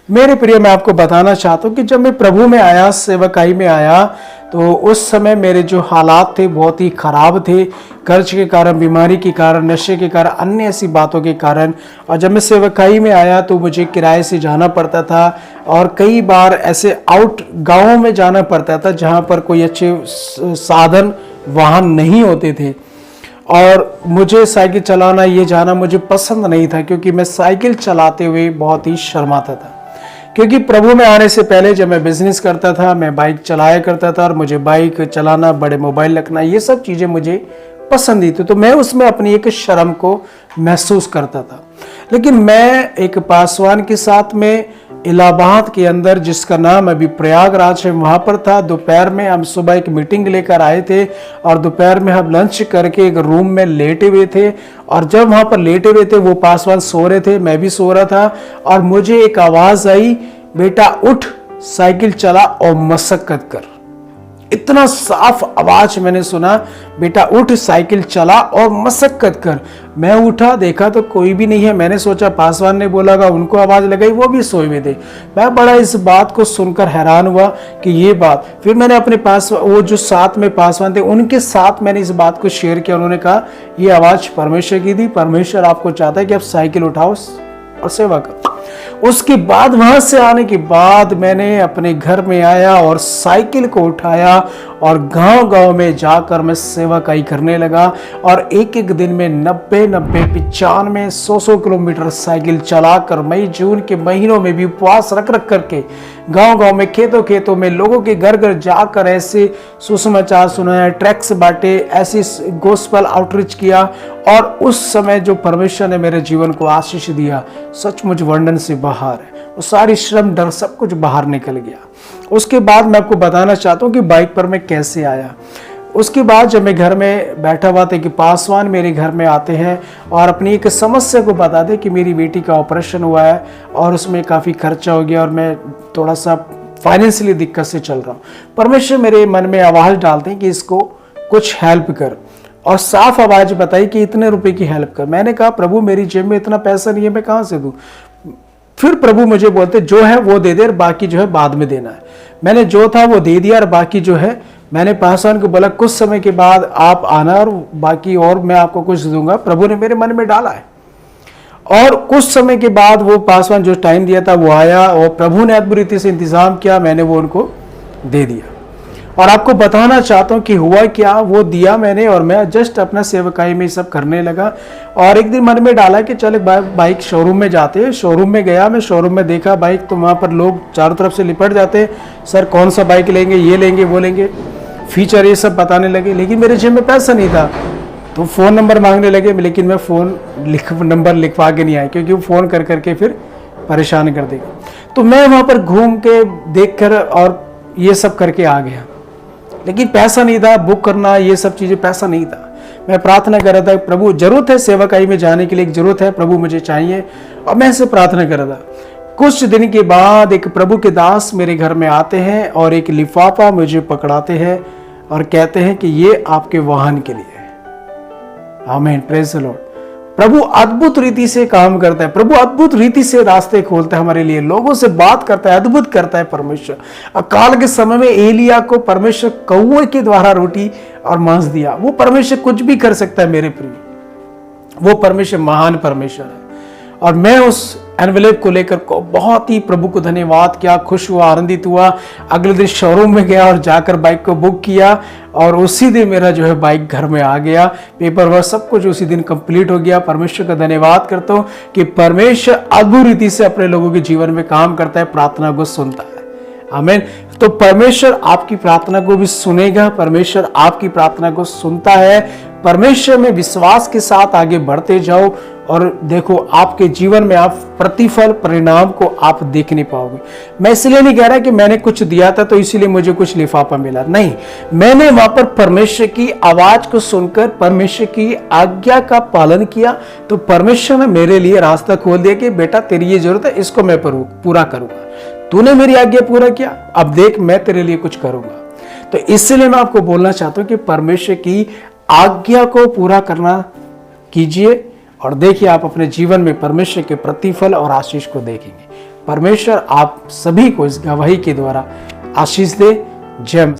मेरे प्रिय, मैं आपको बताना चाहता हूँ कि जब मैं प्रभु में आया, सेवकाई में आया, तो उस समय मेरे जो हालात थे बहुत ही खराब थे। कर्ज के कारण, बीमारी के कारण, नशे के कारण, अन्य ऐसी बातों के कारण। और जब मैं सेवकाई में आया तो मुझे किराए से जाना पड़ता था और कई बार ऐसे आउट गाँवों में जाना पड़ता था जहाँ पर कोई अच्छे साधन वाहन नहीं होते थे। और मुझे साइकिल चलाना, ये जाना मुझे पसंद नहीं था, क्योंकि मैं साइकिल चलाते हुए बहुत ही शर्माता था। क्योंकि प्रभु में आने से पहले जब मैं बिजनेस करता था, मैं बाइक चलाया करता था और मुझे बाइक चलाना, बड़े मोबाइल रखना, ये सब चीज़ें मुझे पसंद ही थी। तो मैं उसमें अपनी एक शर्म को महसूस करता था। लेकिन मैं एक पासवान के साथ में इलाहाबाद के अंदर, जिसका नाम अभी प्रयागराज है, वहाँ पर था। दोपहर में हम सुबह एक मीटिंग लेकर आए थे और दोपहर में हम लंच करके एक रूम में लेटे हुए थे। और जब वहाँ पर लेटे हुए थे, वो पासवान सो रहे थे, मैं भी सो रहा था, और मुझे एक आवाज़ आई, बेटा उठ, साइकिल चला और मशक्कत कर। इतना साफ आवाज मैंने सुना, बेटा उठ, साइकिल चला और मशक्कत कर। मैं उठा, देखा तो कोई भी नहीं है। मैंने सोचा पासवान ने बोला होगा, उनको आवाज लगाई, वो भी सोए हुए थे। मैं बड़ा इस बात को सुनकर हैरान हुआ कि ये बात। फिर मैंने अपने पास, वो जो साथ में पासवान थे, उनके साथ मैंने इस बात को शेयर किया। उन्होंने कहा ये आवाज परमेश्वर की थी, परमेश्वर आपको चाहता है कि आप साइकिल उठाओ और सेवा करो। उसके बाद, वहां से आने के बाद, मैंने अपने घर में आया और साइकिल को उठाया और गांव गांव में जाकर मैं सेवाकाई करने लगा। और एक एक दिन में 90, 95, 100 किलोमीटर साइकिल चलाकर, मई जून के महीनों में भी उपवास रख रख करके गांव गांव में, खेतों खेतों में, लोगों के घर घर जाकर ऐसे सुसमाचार सुनाया, ट्रैक्स बांटे, ऐसी गोस्पेल आउटरीच किया। और उस समय जो परमेश्वर ने मेरे जीवन को आशीष दिया, सचमुच वर्णन से बाहर है। वो सारी श्रम, डर, सब कुछ बाहर निकल गया। उसके बाद मैं आपको बताना चाहता हूँ कि बाइक पर मैं कैसे आया। उसके बाद जब मैं घर में बैठा हुआ था कि पासवान मेरे घर में आते हैं और अपनी एक समस्या को बताते कि मेरी बेटी का ऑपरेशन हुआ है और उसमें काफ़ी खर्चा हो गया और मैं थोड़ा सा फाइनेंशियली दिक्कत से चल रहा हूँ। परमेश्वर मेरे मन में आवाज़ डालते हैं कि इसको कुछ हेल्प कर, और साफ आवाज़ बताई कि इतने रुपए की हेल्प कर। मैंने कहा प्रभु मेरी जेब में इतना पैसा नहीं है, मैं कहाँ से दूँ। फिर प्रभु मुझे बोलते जो है वो दे दे और बाकी जो है बाद में देना है। मैंने जो था वो दे दिया और बाकी जो है मैंने पासवान को बोला कुछ समय के बाद आप आना और बाकी और मैं आपको कुछ दूंगा। प्रभु ने मेरे मन में डाला है। और कुछ समय के बाद वो पासवान जो टाइम दिया था वो आया और प्रभु ने अद्भुत रीति से इंतजाम किया, मैंने वो उनको दे दिया। और आपको बताना चाहता हूँ कि हुआ क्या, वो दिया मैंने और मैं जस्ट अपना सेवकाई में सब करने लगा। और एक दिन मन में डाला कि चल बाइक शोरूम में जाते हैं। शोरूम में गया, मैं शोरूम में देखा बाइक, तो वहाँ पर लोग चारों तरफ से लिपट जाते, सर कौन सा बाइक लेंगे, ये लेंगे, वो लेंगे, फीचर ये सब बताने लगे। लेकिन मेरे जेब में पैसा नहीं था, तो फ़ोन नंबर मांगने लगे। लेकिन मैं नंबर लिखवा के नहीं आया, क्योंकि वो फ़ोन कर करके फिर परेशान कर देगा। तो मैं वहाँ पर घूम के देख कर और ये सब करके आ गया। लेकिन पैसा नहीं था, बुक करना ये सब चीज़ें, पैसा नहीं था। मैं प्रार्थना कर रहा था, प्रभु जरूरत है सेवकाई में जाने के लिए, एक जरूरत है, प्रभु मुझे चाहिए। और मैं ऐसे प्रार्थना कर रहा था। कुछ दिन के बाद एक प्रभु के दास मेरे घर में आते हैं और एक लिफाफा मुझे पकड़ाते हैं और कहते हैं कि ये आपके वाहन के लिए है। आमीन, प्रेज द लॉर्ड। प्रभु अद्भुत रीति से काम करता है। प्रभु अद्भुत रीति से रास्ते खोलता है हमारे लिए, लोगों से बात करता है, अद्भुत करता है परमेश्वर। अकाल के समय में एलिया को परमेश्वर कौवे के द्वारा रोटी और मांस दिया। वो परमेश्वर कुछ भी कर सकता है मेरे प्रिय, वो परमेश्वर महान परमेश्वर है। और मैं उस एनवेलप को लेकर को बहुत ही प्रभु को धन्यवाद किया, खुश हुआ, आनंदित हुआ। अगले दिन शोरूम में गया और जाकर बाइक को बुक किया और उसी दिन मेरा जो है बाइक घर में आ गया। पेपर वर्क सब कुछ उसी दिन कंप्लीट हो गया। परमेश्वर का धन्यवाद करता हूँ कि परमेश्वर अद्भुत रीति से अपने लोगों के जीवन में काम करता है, प्रार्थना को सुनता है। आमीन। तो परमेश्वर आपकी प्रार्थना को भी सुनेगा, परमेश्वर आपकी प्रार्थना को सुनता है। परमेश्वर में विश्वास के साथ आगे बढ़ते जाओ और देखो आपके जीवन में आप प्रतिफल, परिणाम को आप देख नहीं पाओगे। मैं इसलिए नहीं कह रहा कि मैंने कुछ दिया था तो इसीलिए मुझे कुछ लिफाफा मिला, नहीं। मैंने वहां पर परमेश्वर की आवाज को सुनकर परमेश्वर की आज्ञा का पालन किया, तो परमेश्वर ने मेरे लिए रास्ता खोल दिया कि बेटा तेरी ये जरूरत है, इसको मैं पूरा करूंगा। तूने मेरी आज्ञा पूरा किया, अब देख मैं तेरे लिए कुछ करूंगा। तो इसलिए मैं आपको बोलना चाहता हूं कि परमेश्वर की आज्ञा को पूरा करना कीजिए और देखिए आप अपने जीवन में परमेश्वर के प्रतिफल और आशीष को देखेंगे। परमेश्वर आप सभी को इस गवाही के द्वारा आशीष दे। जय